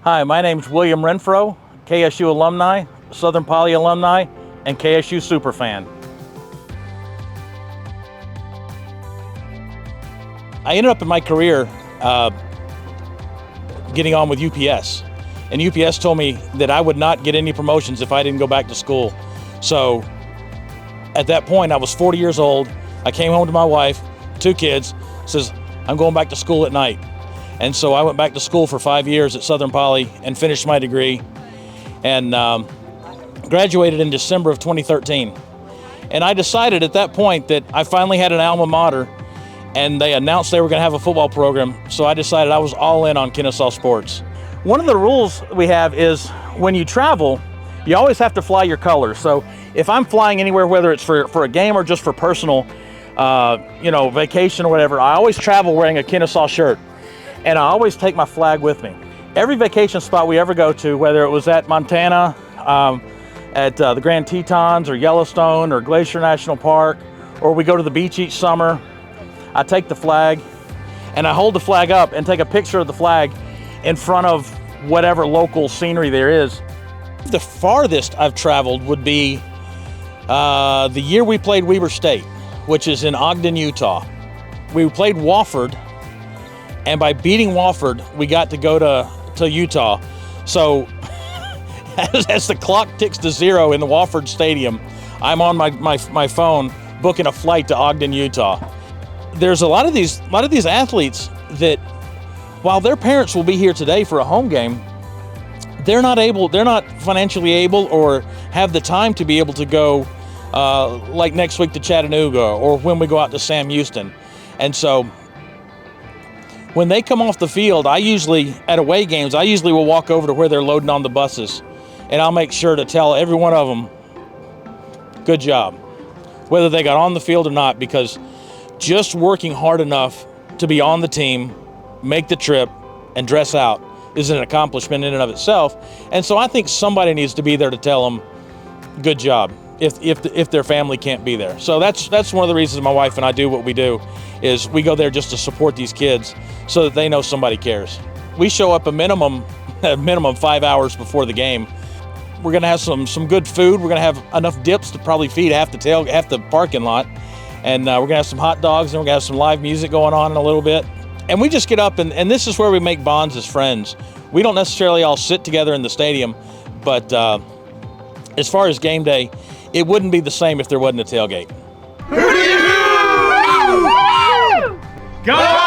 Hi, my name's William Renfro, KSU alumni, Southern Poly alumni, and KSU Superfan. I ended up in my career getting on with UPS, and UPS told me that I would not get any promotions if I didn't go back to school. So at that point, I was 40 years old. I came home to my wife, 2 kids, says, I'm going back to school at night. And so I went back to school for 5 years at Southern Poly and finished my degree and graduated in December of 2013. And I decided at that point that I finally had an alma mater, and they announced they were going to have a football program. So I decided I was all in on Kennesaw sports. One of the rules we have is when you travel, you always have to fly your colors. So if I'm flying anywhere, whether it's for a game or just for personal, vacation or whatever, I always travel wearing a Kennesaw shirt. And I always take my flag with me. Every vacation spot we ever go to, whether it was at Montana, at the Grand Tetons or Yellowstone or Glacier National Park, or we go to the beach each summer, I take the flag and I hold the flag up and take a picture of the flag in front of whatever local scenery there is. The farthest I've traveled would be the year we played Weber State, which is in Ogden, Utah. We played Wofford, and by beating Wofford, we got to go to Utah. So as the clock ticks to 0 in the Wofford Stadium, I'm on my phone booking a flight to Ogden, Utah. There's a lot of these athletes that, while their parents will be here today for a home game, they're not financially able or have the time to be able to go like next week to Chattanooga or when we go out to Sam Houston. And so when they come off the field, at away games, I usually will walk over to where they're loading on the buses, and I'll make sure to tell every one of them, good job, whether they got on the field or not, because just working hard enough to be on the team, make the trip, and dress out is an accomplishment in and of itself. And so I think somebody needs to be there to tell them, good job, if their family can't be there. So that's one of the reasons my wife and I do what we do, is we go there just to support these kids so that they know somebody cares. We show up a minimum 5 hours before the game. We're gonna have some good food. We're gonna have enough dips to probably feed half the parking lot. And we're gonna have some hot dogs, and we're gonna have some live music going on in a little bit. And we just get up, and this is where we make bonds as friends. We don't necessarily all sit together in the stadium, but as far as game day, it wouldn't be the same if there wasn't a tailgate. Go!